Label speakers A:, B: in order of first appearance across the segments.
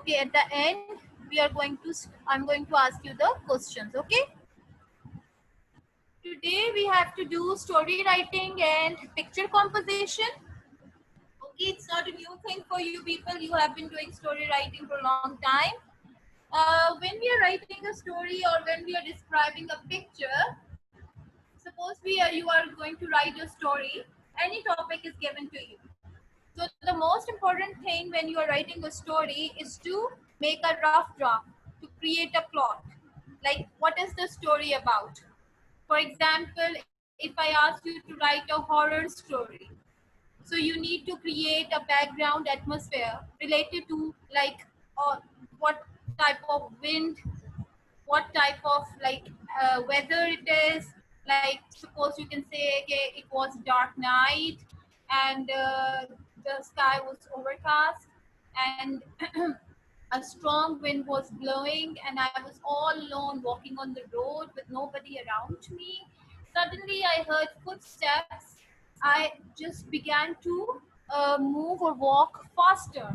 A: Okay, at the end, I'm going to ask you the questions, okay? Today we have to do story writing and picture composition. Okay, it's not a new thing for you people. You have been doing story writing for a long time. When we are writing a story or when we are describing a picture, suppose you are going to write a story, any topic is given to you. So the most important thing when you are writing a story is to make a rough draft, to create a plot. Like, what is the story about? For example, if I ask you to write a horror story, so you need to create a background atmosphere related to, like, what type of wind, what type of, like, weather it is. Like, suppose you can say, okay, it was dark night and the sky was overcast and a strong wind was blowing and I was all alone walking on the road with nobody around me. Suddenly I heard footsteps. I just began to move or walk faster.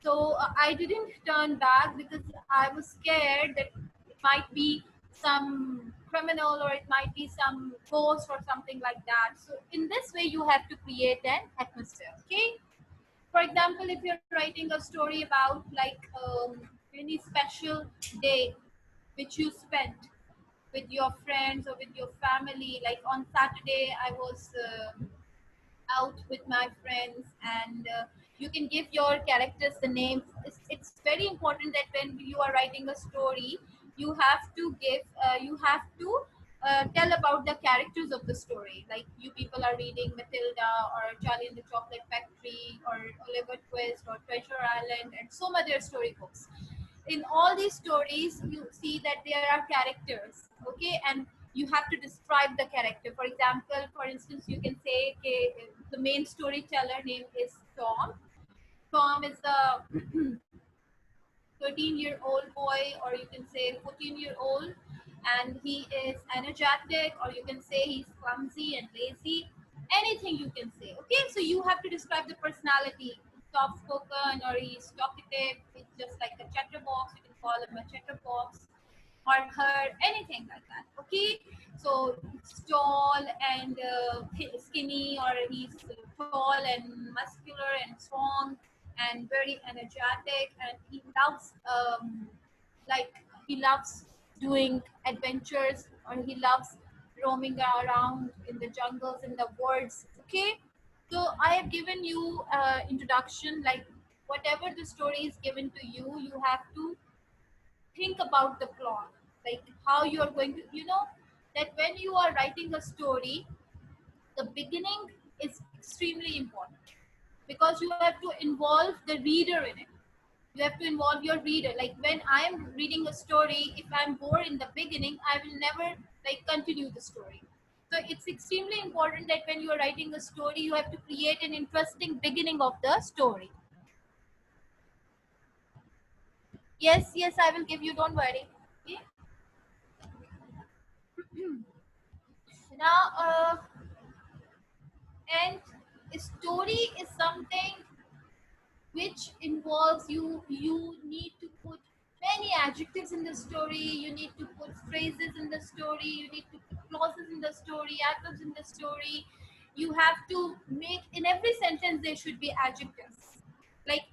A: So I didn't turn back because I was scared that it might be some criminal or it might be some ghost or something like that. So in this way, you have to create an atmosphere. Okay. For example, if you're writing a story about, like, any special day which you spent with your friends or with your family, like on Saturday, I was out with my friends, and you can give your characters the names. It's very important that when you are writing a story, you have to tell about the characters of the story. Like, you people are reading Matilda or Charlie and the Chocolate Factory or Oliver Twist or Treasure Island and so many other storybooks. In all these stories you see that there are characters, okay, and you have to describe the character. For example, for instance, you can say, okay, the main storyteller name is Tom. Tom is a 13-year-old boy, or you can say 14-year-old, and he is energetic, or you can say he's clumsy and lazy. Anything you can say. Okay, so you have to describe the personality. Soft spoken, or he's talkative. It's just like a chatterbox. You can call him a chatterbox, or her, anything like that. Okay, so it's tall and skinny, or he's tall and muscular and strong and very energetic, and he loves like he loves doing adventures, or he loves roaming around in the jungles, in the woods. Okay, so I have given you introduction. Like, whatever the story is given to you, you have to think about the plot, like how you are going to, that when you are writing a story, the beginning is extremely important, because you have to involve the reader in it. You have to involve your reader. Like, when I am reading a story, if I'm bored in the beginning, I will never, like, continue the story. So it's extremely important that when you are writing a story, you have to create an interesting beginning of the story. Yes, I will give you, don't worry. Okay? Now, and a story is something which involves you need to put many adjectives in the story, you need to put phrases in the story, you need to put clauses in the story, adverbs in the story. You have to make, in every sentence there should be adjectives. Like,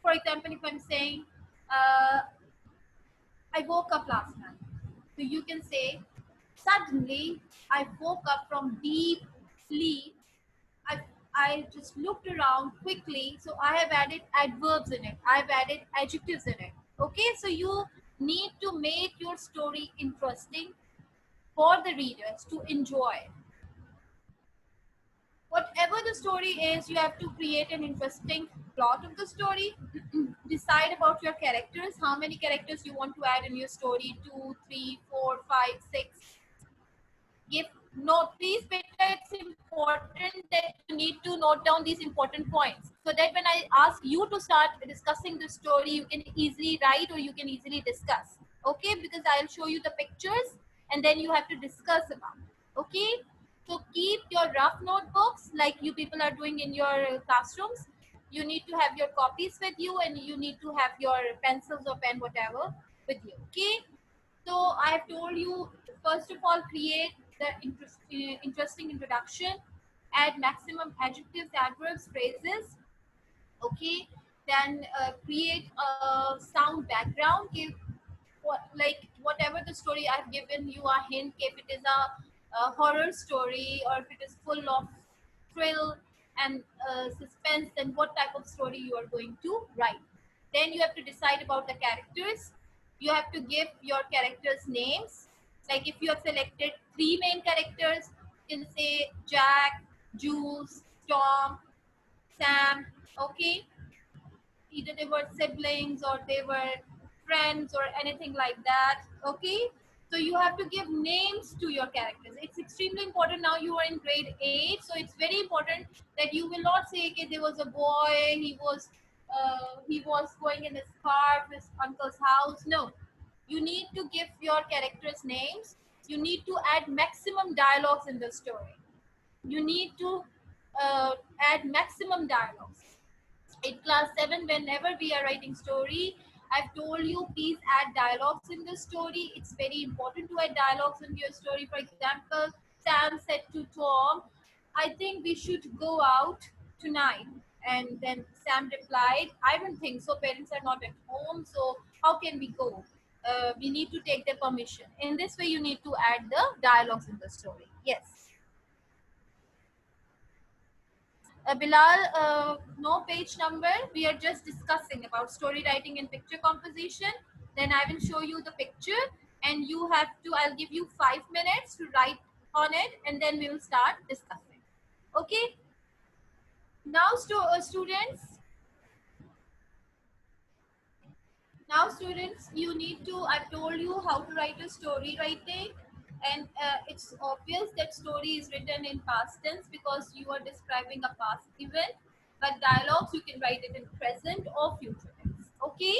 A: for example, if I'm saying, uh, I woke up last night, so you can say, suddenly I woke up from deep sleep. I, I just looked around quickly, so I have added adverbs in it. I've added adjectives in it. Okay, so you need to make your story interesting for the readers to enjoy. Whatever the story is, you have to create an interesting plot of the story. Decide about your characters, how many characters you want to add in your story: 2, 3, 4, 5, 6. Give note, please, Peter, it's important that you need to note down these important points, so that when I ask you to start discussing the story, you can easily write or you can easily discuss. Okay, because I'll show you the pictures and then you have to discuss about it. Okay, so keep your rough notebooks like you people are doing in your classrooms. You need to have your copies with you, and you need to have your pencils or pen, whatever, with you. Okay. So I have told you, first of all, create the interesting introduction, add maximum adjectives, adverbs, phrases. Okay. Then create a sound background. Give like whatever the story I've given you a hint if it is a horror story or if it is full of thrill and suspense, then what type of story you are going to write. Then you have to decide about the characters. You have to give your characters names. Like if you have selected three main characters, you can say Jack, Jules, Tom, Sam. Okay, either they were siblings or they were friends or anything like that. Okay, so you have to give names to your characters. It's extremely important. Now you are in grade 8, so it's very important that you will not say, okay, there was a boy, he was going in his car to his uncle's house. No, you need to give your characters names. You need to add maximum dialogues in the story. You need to add maximum dialogues. In class 7, whenever we are writing story, I've told you, please add dialogues in the story. It's very important to add dialogues in your story. For example, Sam said to Tom, I think we should go out tonight. And then Sam replied, I don't think so, parents are not at home, so how can we go? We need to take their permission. In this way, you need to add the dialogues in the story. Yes. Bilal, no page number. We are just discussing about story writing and picture composition. Then I will show you the picture, and you have to. I'll give you 5 minutes to write on it, and then we will start discussing. Okay. Now, students. Now, students, you need to. I've told you how to write a story writing, and it's obvious that story is written in past tense because you are describing a past event. But dialogues, you can write it in present or future tense. Okay,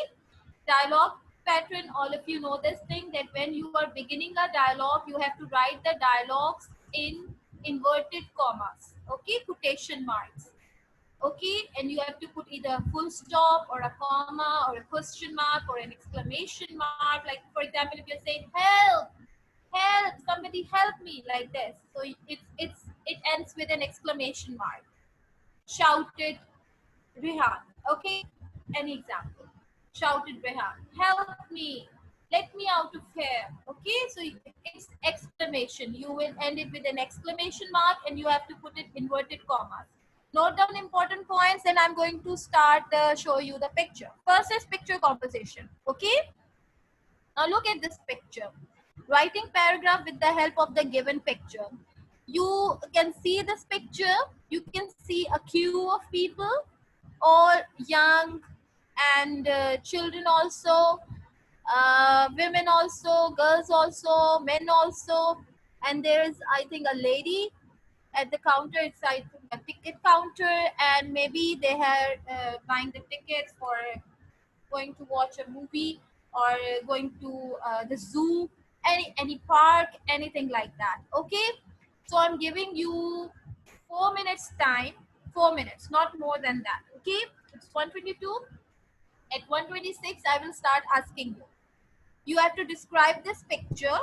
A: dialogue pattern. All of you know this thing that when you are beginning a dialogue, you have to write the dialogues in inverted commas. Okay, quotation marks. Okay, and you have to put either a full stop or a comma or a question mark or an exclamation mark. Like for example, if you're saying help, help, somebody help me, like this, so it ends with an exclamation mark. Shouted Rehan. Okay, any example? Shouted Rehan, help me, let me out of here. Okay, so it's exclamation. You will end it with an exclamation mark and you have to put it inverted commas. Note down important points, and I'm going to start show you the picture. First is picture composition. Okay, now look at this picture. Writing paragraph with the help of the given picture. You can see this picture. You can see a queue of people, all young and children also, women also, girls also, men also. And there is, I think, a lady at the counter. It's, I think, a ticket counter, and maybe they are buying the tickets for going to watch a movie or going to the zoo, any park, anything like that. Okay, so I'm giving you 4 minutes time. 4 minutes, not more than that. Okay, it's 1:22. At 1:26, I will start asking you. You have to describe this picture.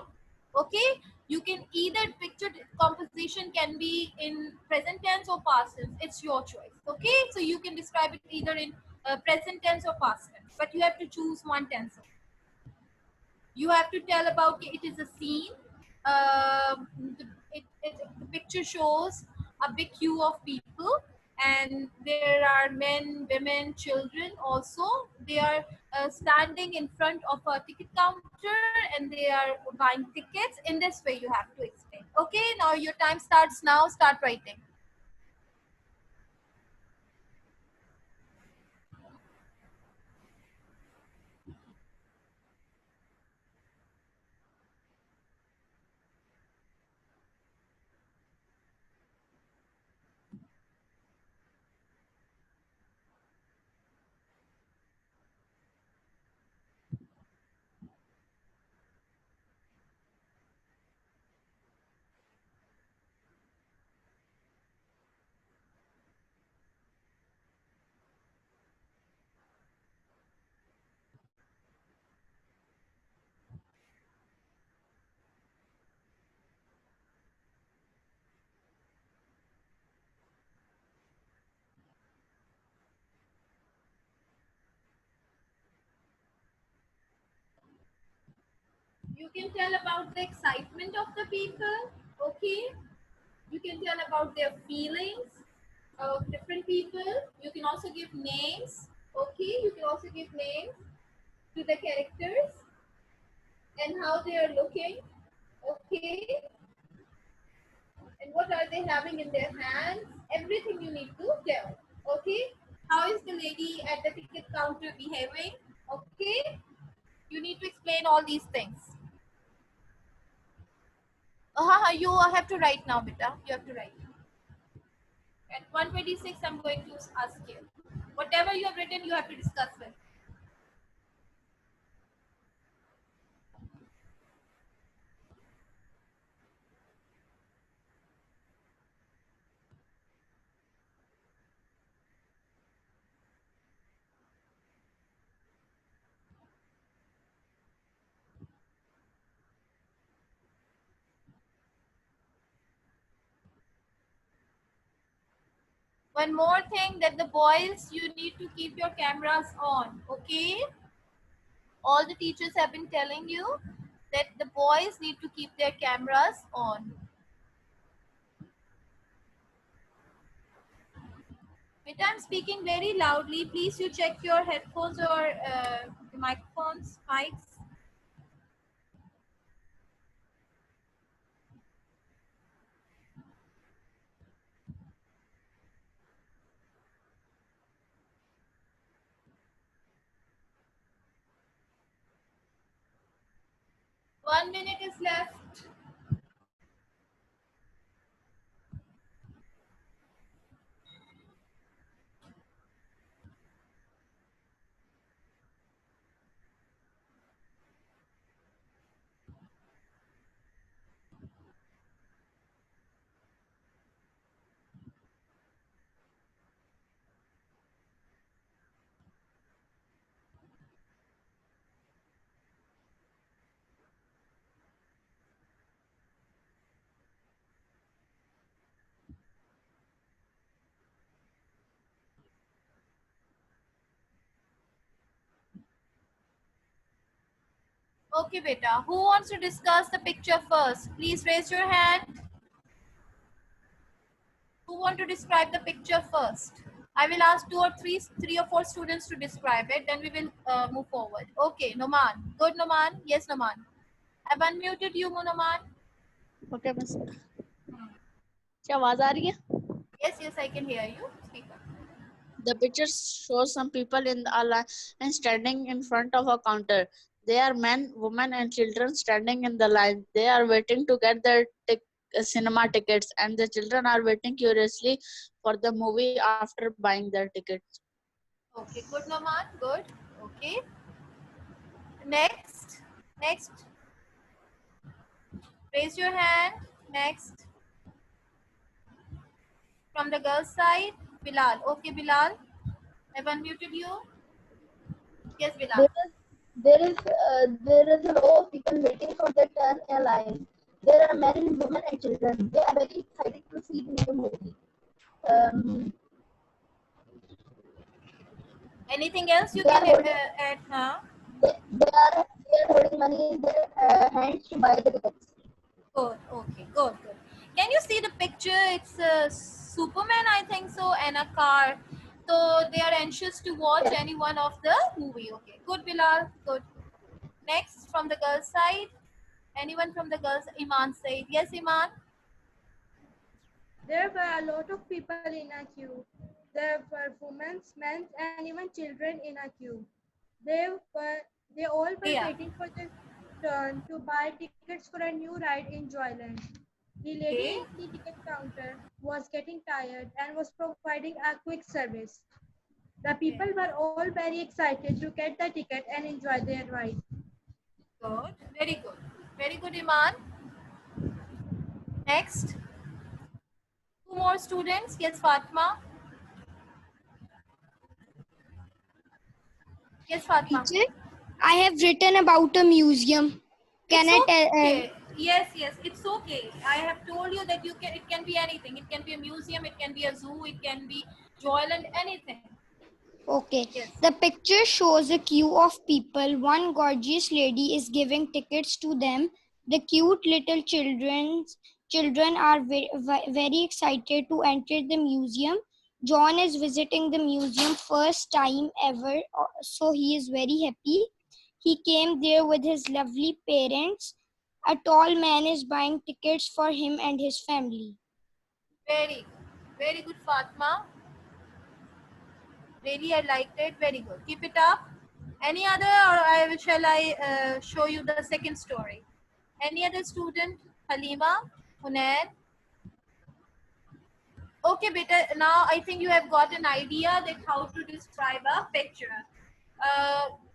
A: Okay, you can either picture composition can be in present tense or past tense. It's your choice. Okay, so you can describe it either in present tense or past tense, but you have to choose one tense. You have to tell about it is a scene. The picture shows a big queue of people, and there are men, women, children also. They are standing in front of a ticket counter and they are buying tickets. In this way, you have to explain. Okay, now your time starts now. Start writing. You can tell about the excitement of the people. Okay. You can tell about their feelings of different people. You can also give names. Okay. You can also give names to the characters and how they are looking. Okay. And what are they having in their hands? Everything you need to tell. Okay. How is the lady at the ticket counter behaving? Okay. You need to explain all these things. You have to write now, beta. You have to write. At 126, I'm going to ask you. Whatever you have written, you have to discuss with. One more thing that the boys, you need to keep your cameras on. Okay? All the teachers have been telling you that the boys need to keep their cameras on. Beta, I'm speaking very loudly. Please you check your headphones or microphones, mics. One minute is left. Okay, beta. Who wants to discuss the picture first? Please raise your hand. Who want to describe the picture first? I will ask three or four students to describe it. Then we will move forward. Okay, Noman. Good, Noman. Yes, Noman. I've unmuted you, Noman.
B: Okay, miss. क्या आवाज आ रही है?
A: Yes, yes, I can hear you. Speak up.
B: The picture shows some people in a line and standing in front of a counter. They are men, women, and children standing in the line. They are waiting to get their cinema tickets, and the children are waiting curiously for the movie after buying their tickets.
A: Okay, good, Noman. Good. Okay. Next. Next. Raise your hand. Next. From the girls' side, Bilal. Okay, Bilal. I've unmuted you. Yes, Bilal.
C: There is a row of people waiting for their turn in line. There are men, women, and children. They are very excited to see the new movie.
A: Anything else you
C: They
A: can
C: are holding,
A: add? Huh?
C: they are holding money in their hands to buy the tickets.
A: Good. Okay. Good. Good. Can you see the picture? It's a Superman, I think so, and a car. So they are anxious to watch
C: Yes.
A: any one of the movie. Okay. Good, Bilal. Good. Next, from the girls' side. Anyone from the girls? Iman said. Yes, Iman.
D: There were a lot of people in a queue. There were women, men, and even children in a queue. They all were
A: Yeah.
D: waiting for their turn to buy tickets for a new ride in Joyland. The lady
A: Okay.
D: at the ticket counter was getting tired and was providing a quick service. The people were all very excited to get the ticket and enjoy their ride.
A: Good. Very good. Very good, Iman. Next. Two more students. Yes, Fatma. Yes, Fatma.
E: Teacher, I have written about a museum. Can
A: It's
E: I tell?
A: okay. Yes, yes, it's okay. I have told you that you can. It can be anything. It can be a museum. It can be a zoo. It can be Joyland. Anything.
E: Okay.
A: Yes.
E: The picture shows a queue of people. One gorgeous lady is giving tickets to them. The cute little children are very excited to enter the museum. John is visiting the museum first time ever, so he is very happy. He came there with his lovely parents. A tall man is buying tickets for him and his family.
A: Very good, Fatma. Really, I liked it. Very good. Keep it up. Any other, or shall I show you the second story? Any other student? Halima, Hunain? Okay, beta. Now I think you have got an idea that how to describe a picture.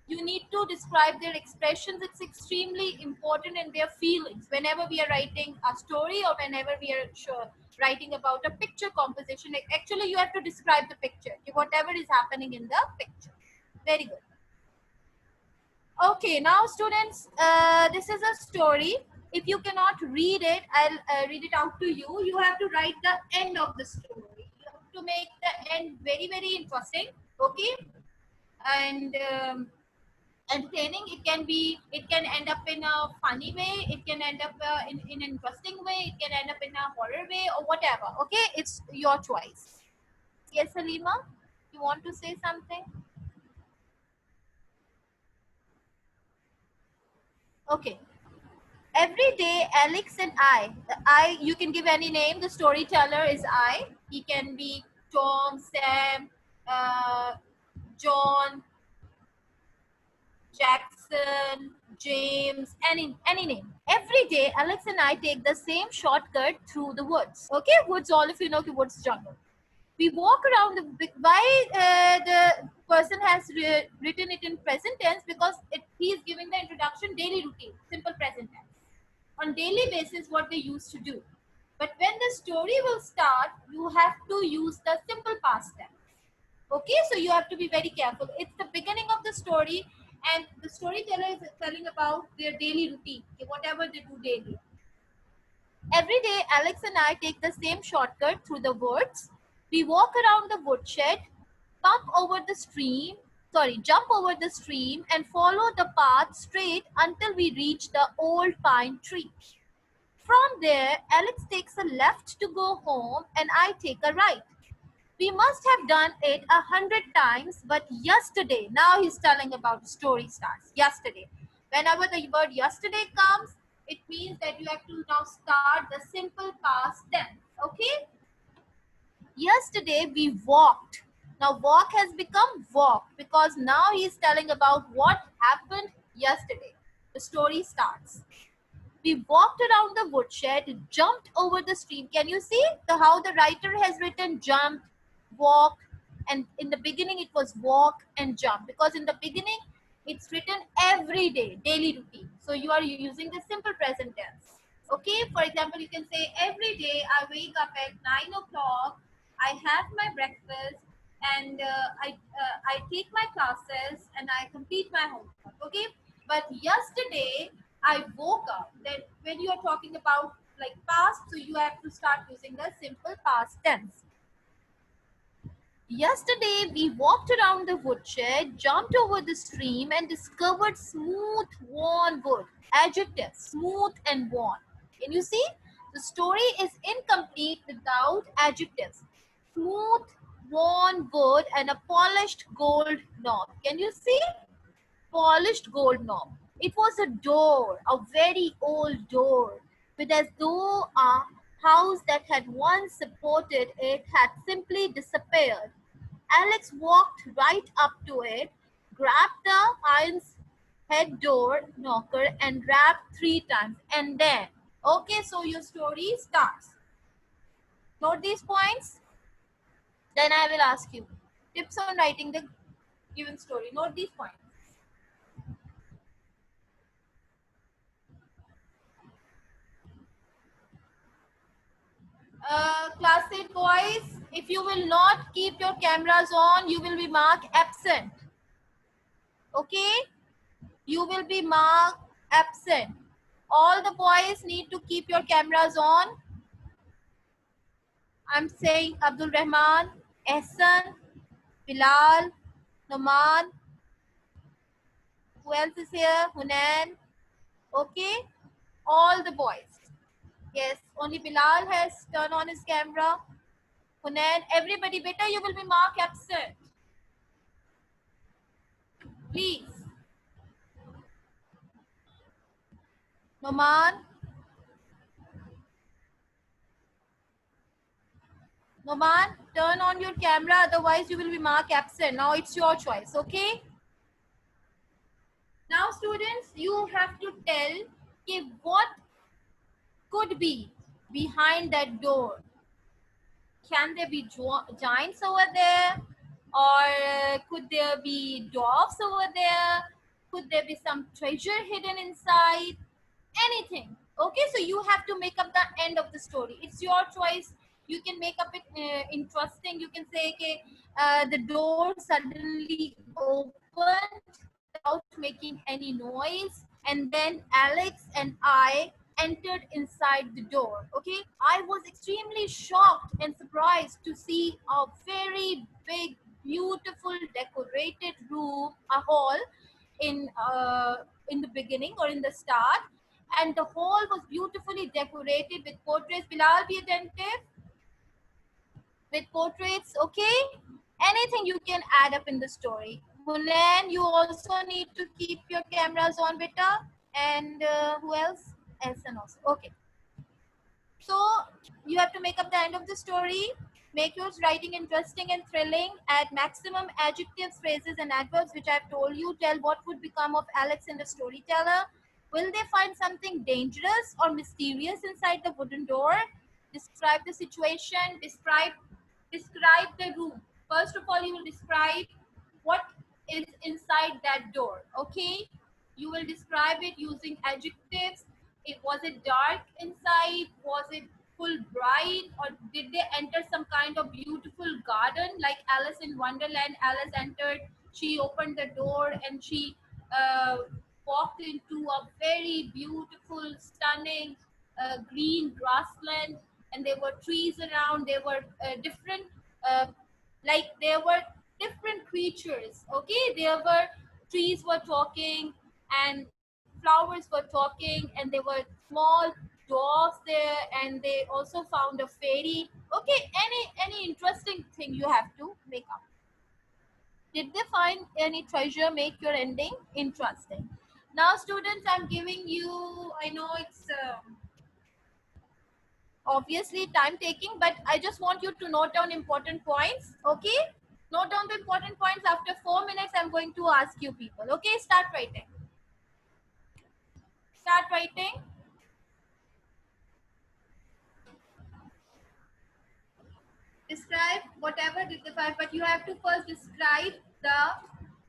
A: You need to describe their expressions. It's extremely important in their feelings. Whenever we are writing a story or whenever we are writing about a picture composition, actually you have to describe the picture. Whatever is happening in the picture. Very good. Okay, now students, this is a story. If you cannot read it, I'll read it out to you. You have to write the end of the story. You have to make the end very, very interesting. Okay, and entertaining. It can end up in a funny way. It can end up in an interesting way. It can end up in a horror way or whatever. Okay, it's your choice. Yes, Halima, you want to say something? Okay. Every day, Alex and I, you can give any name. The storyteller is I. He can be Tom, Sam, John, Jackson, James, any name. Every day, Alex and I take the same shortcut through the woods. Okay, woods. All of you know the woods, jungle. We walk around the. Why the person has written it in present tense? Because he is giving the introduction daily routine, simple present tense. On daily basis what they used to do. But when the story will start, you have to use the simple past tense. Okay, so you have to be very careful. It's the beginning of the story, and the storyteller is telling about their daily routine, whatever they do daily. Every day, Alex and I take the same shortcut through the woods. We walk around the woodshed, jump over the stream and follow the path straight until we reach the old pine tree. From there, Alex takes a left to go home and I take a right. We must have done it 100 times, but yesterday, now he's telling about the story starts. Yesterday. Whenever the word yesterday comes, it means that you have to now start the simple past tense. Okay? Yesterday we walked. Now walk has become walk because now he's telling about what happened yesterday. The story starts. We walked around the woodshed, jumped over the stream. Can you see how the writer has written jump, walk, and in the beginning it was walk and jump because in the beginning it's written every day, daily routine. So you are using the simple present tense. Okay, for example, you can say every day I wake up at 9 o'clock, I have my breakfast, and I take my classes and I complete my homework. Okay, but yesterday I woke up. Then when you are talking about like past, so you have to start using the simple past tense. Yesterday we walked around the woodshed, jumped over the stream and discovered smooth worn wood. Adjective, smooth and worn. Can you see? The story is incomplete without adjectives. Smooth, worn wood and a polished gold knob. Can you see? Polished gold knob. It was a door, a very old door, with as though a house that had once supported it had simply disappeared. Alex walked right up to it, grabbed the iron head door knocker and rapped 3 times. And then, okay, so your story starts. Note these points. Then I will ask you tips on writing the given story. Note these points. Class 8 boys, if you will not keep your cameras on, you will be marked absent. Okay? You will be marked absent. All the boys need to keep your cameras on. I'm saying Abdul Rahman, Ehsan, Bilal, Noman. Who else is here? Hunan. Okay. All the boys. Yes, only Bilal has turned on his camera. Hunan, everybody, beta, you will be marked absent. Please. Noman. Noman, turn on your camera, otherwise you will be marked absent. Now it's your choice, okay? Now students, you have to tell okay, what could be behind that door. Can there be giants over there? Or could there be dwarfs over there? Could there be some treasure hidden inside? Anything. Okay, so you have to make up the end of the story. It's your choice. You can make up it interesting. You can say, okay, the door suddenly opened without making any noise, and then Alex and I entered inside the door. Okay, I was extremely shocked and surprised to see a very big, beautiful, decorated room, a hall in the beginning or in the start, and the hall was beautifully decorated with portraits. Bilal, be attentive. With portraits, okay? Anything you can add up in the story. Hunan, you also need to keep your cameras on, beta. And who else? Elson also. Okay. So you have to make up the end of the story. Make your writing interesting and thrilling. Add maximum adjectives, phrases, and adverbs, which I've told you. Tell what would become of Alex and the storyteller. Will they find something dangerous or mysterious inside the wooden door? Describe the situation. Describe the room. First of all, you will describe what is inside that door. Okay, you will describe it using adjectives. Was it dark inside? Was it full bright? Or did they enter some kind of beautiful garden like Alice in Wonderland? Alice entered, she opened the door, and she uh, walked into a very beautiful, stunning green grassland, and there were trees around. There were different uh, like there were different creatures. Okay, there were trees were talking, and flowers were talking, and there were small dogs there, and they also found a fairy. Okay, any interesting thing you have to make up. Did they find any treasure? Make your ending interesting. Now students, I'm giving you, I know it's obviously time taking, but I just want you to note down important points. Okay, note down the important points. After 4 minutes, I'm going to ask you people. Okay, start writing. Start writing. Describe whatever did the five, but you have to first describe the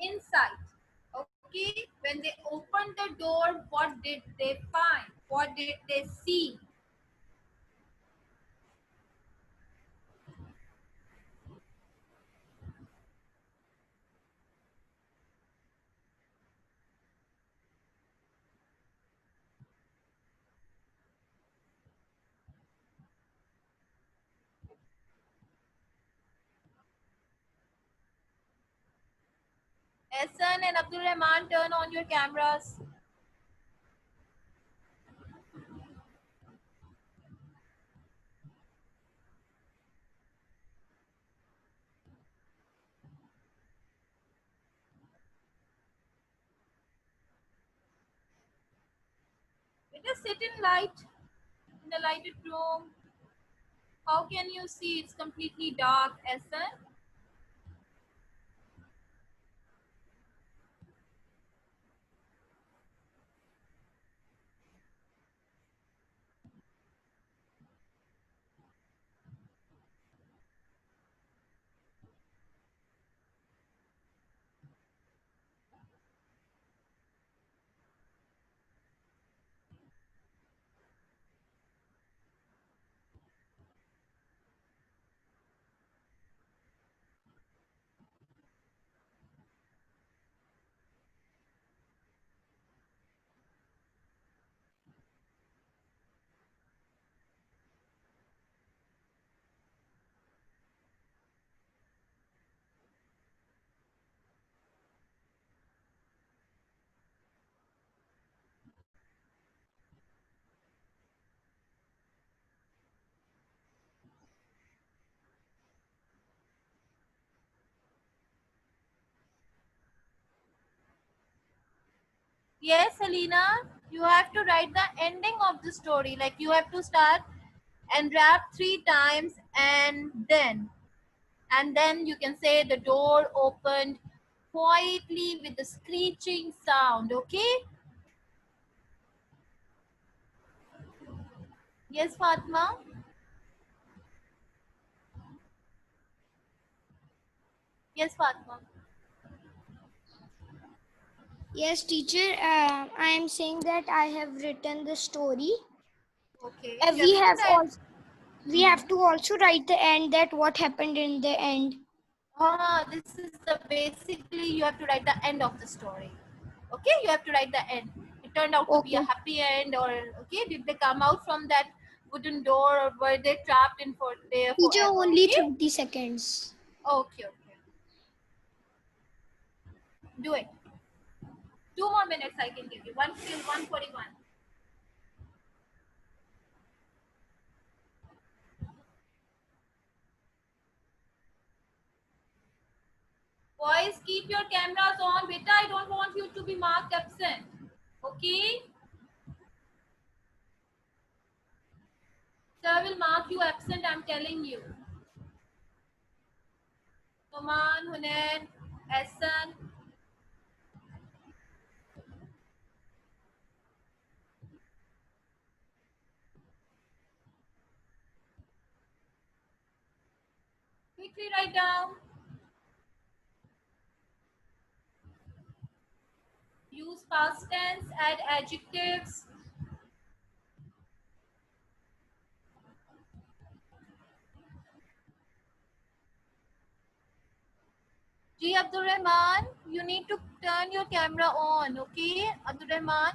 A: inside. Okay, when they opened the door, what did they find? What did they see? Ehsan and Abdul Rahman, turn on your cameras. Just sit in light, in the lighted room. How can you see? It's completely dark, Ehsan. Yes, Selena, you have to write the ending of the story. Like you have to start and wrap 3 times and then you can say the door opened quietly with a screeching sound. Okay? Yes, Fatma? Yes, Fatma.
E: Yes, teacher. I am saying that I have written the story.
A: Okay.
E: Uh,
A: You have
E: we
A: written
E: have
A: that.
E: also we have to also write the end, that what happened in the end.
A: This is the basically you have to write the end of the story. Okay, you have to write the end. It turned out to be a
E: Okay.
A: happy end, or okay, did they come out from that wooden door, or were they trapped in for there
E: Teacher,
A: forever?
E: only
A: Okay,
E: 30 seconds.
A: okay, okay. Do it. 2 more minutes I can give you. One till 1:41. Boys, keep your cameras on. Beta, I don't want you to be marked absent. Okay? Sir will mark you absent, I'm telling you. Oman, Hunain, Hassan. Quickly write down. Use past tense, add adjectives. Ji Abdul Rahman, you need to turn your camera on, okay? Abdul Rahman.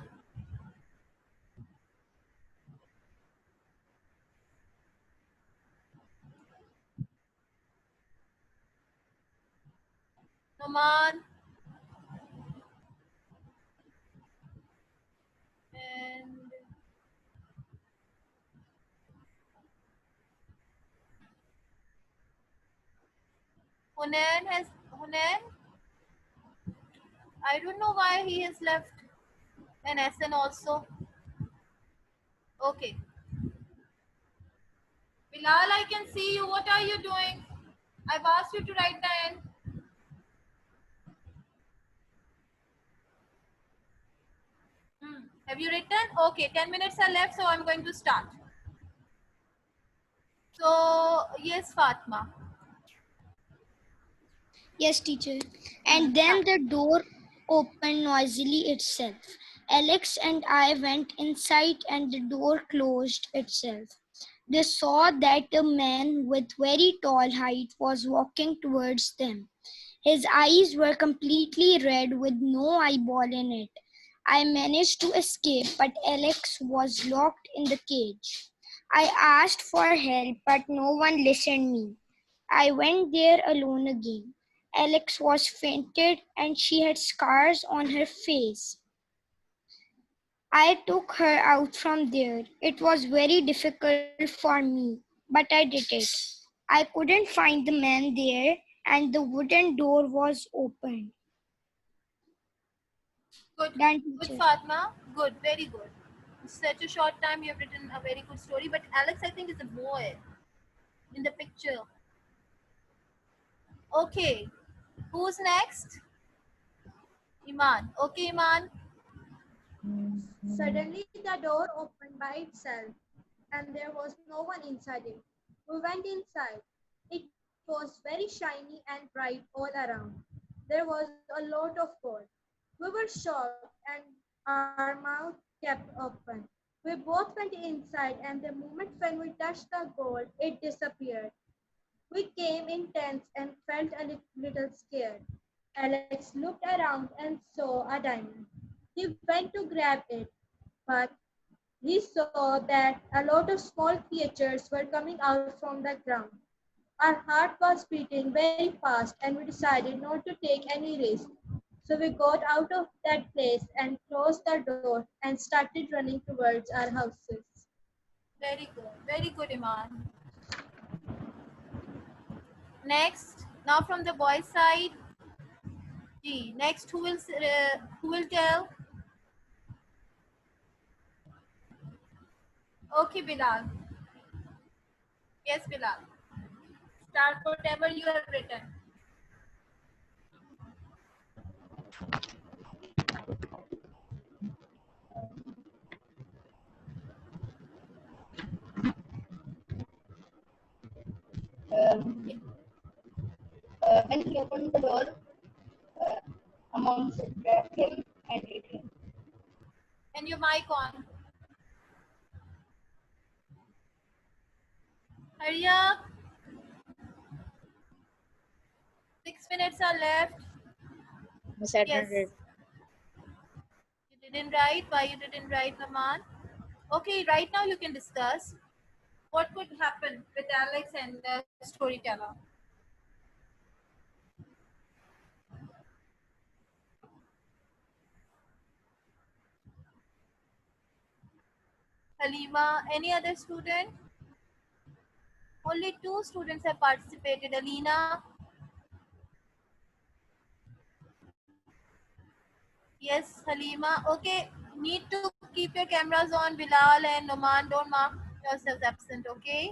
A: Noman. And Hunain. I don't know why he has left. And Hassan also. Okay. Bilal, I can see you. What are you doing? I've asked you to write the end. Have you written? Okay, 10 minutes are left, so I'm going to start. So, yes, Fatma.
E: Yes, teacher. And then the door opened noisily itself. Alex and I went inside and the door closed itself. They saw that a man with very tall height was walking towards them. His eyes were completely red with no eyeball in it. I managed to escape, but Alex was locked in the cage. I asked for help, but no one listened me. I went there alone again. Alex was fainted and she had scars on her face. I took her out from there. It was very difficult for me, but I did it. I couldn't find the man there and the wooden door was open.
A: Good.
E: Done,
A: Good,
E: teacher.
A: Fatma. Good. Very good. In such a short time, you have written a very good story. But Alex, I think, is a boy in the picture. Okay. Who's next? Iman. Okay, Iman.
D: Suddenly, the door opened by itself, and there was no one inside it. We went inside. It was very shiny and bright all around. There was a lot of gold. We were shocked, and our mouth kept open. We both went inside, and the moment when we touched the gold, it disappeared. We came in tense and felt a little scared. Alex looked around and saw a diamond. He went to grab it, but he saw that a lot of small creatures were coming out from the ground. Our heart was beating very fast and we decided not to take any risk. So we got out of that place and closed the door and started running towards our houses.
A: Very good. Very good, Iman. Next. Now from the boy side. G. Next, who will tell? Okay, Bilal. Yes, Bilal. Start whatever you have written.
C: When he opened the door, a monster grabbed him and ate him.
A: And your mic on. Hurry up. 6 minutes are left.
B: Miss, I
A: Yes.
B: didn't read.
A: You didn't write? Why you didn't write, Naman? Okay, right now you can discuss what could happen with Alex and the storyteller. Halima, any other student? Only 2 students have participated. Alina? Yes, Halima. Okay, need to keep your cameras on. Bilal and Noman, don't mark yourselves absent, okay?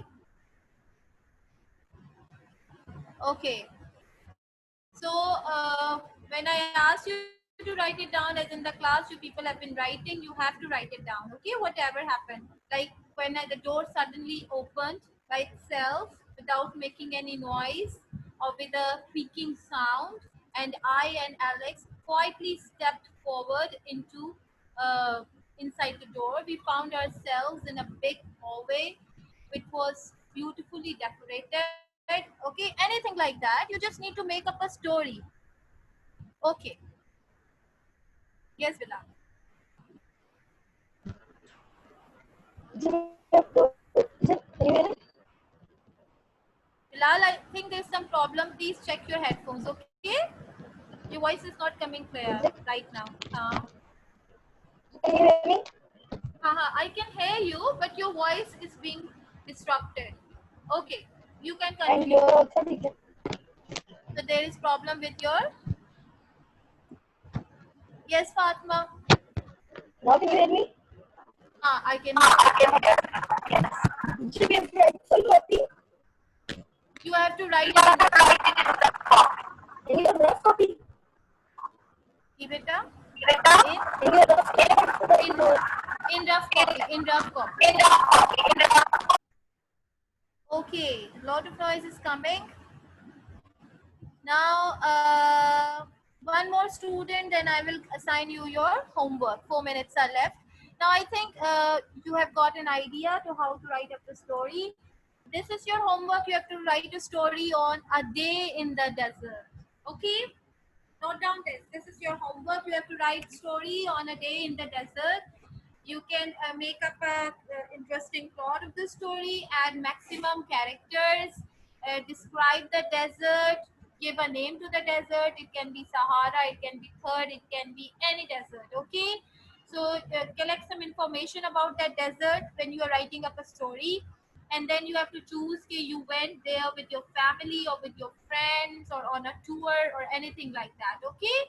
A: Okay. So, when I asked you to write it down, as in the class, you people have been writing, you have to write it down, okay? Whatever happened. Like when the door suddenly opened by itself without making any noise or with a creaking sound, and I and Alex quietly stepped forward into inside the door. We found ourselves in a big hallway which was beautifully decorated. Okay, anything like that. You just need to make up a story. Okay. Yes, Bilal. Bilal, I think there's some problem. Please check your headphones, okay? Your voice is not coming clear right now.
C: Can you hear me?
A: I can hear you, but your voice is being disrupted. Okay, you can
C: And
A: continue.
C: you're also teacher.
A: So there is problem with your... Yes, Fatma.
C: Now can you hear me?
A: I can hear.
C: Should we have to write full copy?
A: You have to write it in the
C: In your rough copy?
A: beta.
C: In your rough copy?
A: In rough copy. In rough copy. Okay, a lot of noise is coming. Now, one more student, then I will assign you your homework. 4 minutes are left. Now, I think you have got an idea to how to write up the story. This is your homework. You have to write a story on a day in the desert. Okay? Note down this. This is your homework. You have to write story on a day in the desert. You can make up a interesting plot of the story, add maximum characters, describe the desert, give a name to the desert. It can be Sahara, it can be Third, it can be any desert. Okay, so collect some information about that desert when you are writing up a story, and then you have to choose okay, you went there with your family or with your friends or on a tour or anything like that. Okay,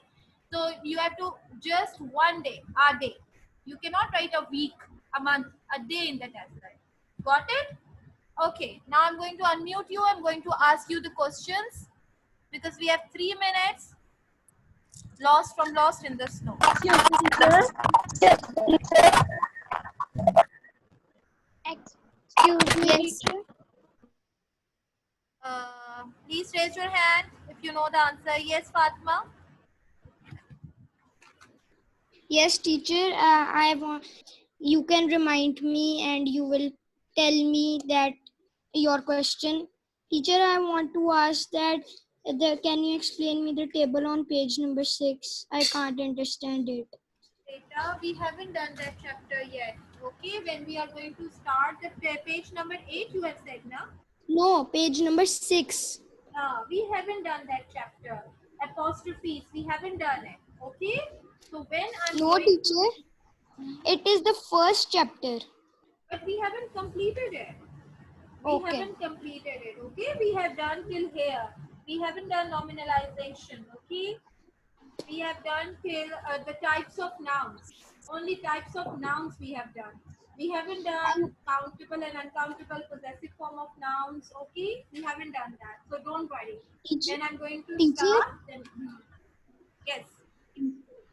A: so you have to just one day, a day. You cannot write a week, a month, a day in the desert. Got it? Okay. Now I'm going to unmute you. I'm going to ask you the questions because we have 3 minutes. Lost in the snow.
E: Excuse me, teacher.
A: Please raise your hand if you know the answer. Yes, Fatma.
E: Yes, teacher. I want you can remind me and you will tell me that your question. Teacher, I want to ask that can you explain me the table on page number 6? I can't understand it.
A: Beta, we haven't done that chapter yet. Okay, when we are going to start the page number 8, you have said, na?
E: No, page number 6.
A: We haven't done that chapter. Apostrophes, we haven't done it. Okay, so when I'm
E: No,
A: going
E: teacher. It is the first chapter.
A: but we haven't completed it. We
E: Okay.
A: haven't completed it. Okay, we have done till here. We haven't done nominalization. Okay, we have done till the types of nouns. Only types of nouns we have done. We haven't done count countable and uncountable possessive form of nouns. Okay, we haven't done that, so don't worry.
E: Teacher,
A: Then I'm going to
E: teacher,
A: start. Then yes,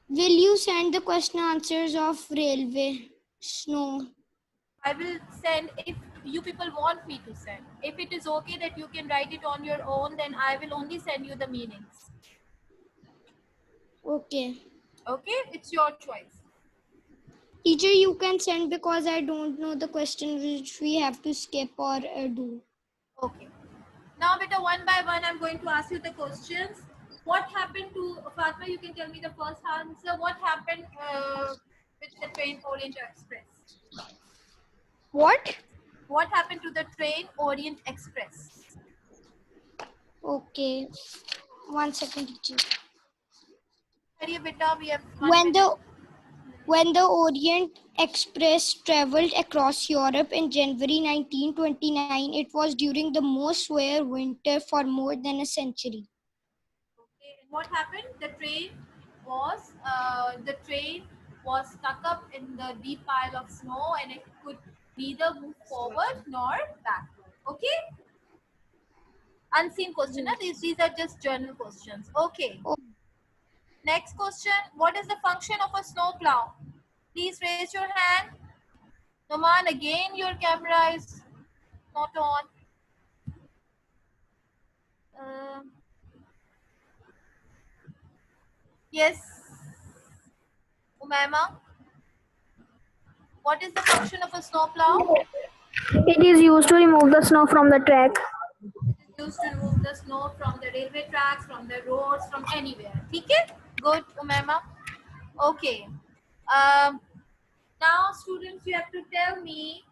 E: will you send the question answers of railway snow?
A: I will send if you people want me to send. If it is okay that you can write it on your own, then I will only send you the meanings.
E: Okay.
A: Okay, it's your choice.
E: Teacher, you can send because I don't know the question which we have to skip or do.
A: Okay. Now, beta, one by one, I'm going to ask you the questions. What happened to Fatma? You can tell me the first answer. What happened with the train Orient Express?
E: What?
A: What happened to the train Orient Express?
E: Okay. 1 second, teacher.
A: Hurry, beta, we have 1 minute.
E: When the Orient Express traveled across Europe in January 1929, it was during the most severe winter for more than a century.
A: Okay, and what happened? The train was stuck up in the deep pile of snow, and it could neither move forward nor backward. Okay. Unseen question. These are just journal questions. Okay.
E: Oh.
A: Next question. What is the function of a snowplow? Please raise your hand. Noman, again your camera is not on. Yes. Umaima. What is the function of a snowplow?
C: It is used to remove the snow from the track.
A: It is used to remove the snow from the railway tracks, from the roads, from anywhere. Okay? Good, Umaima. Okay. Now, students, you have to tell me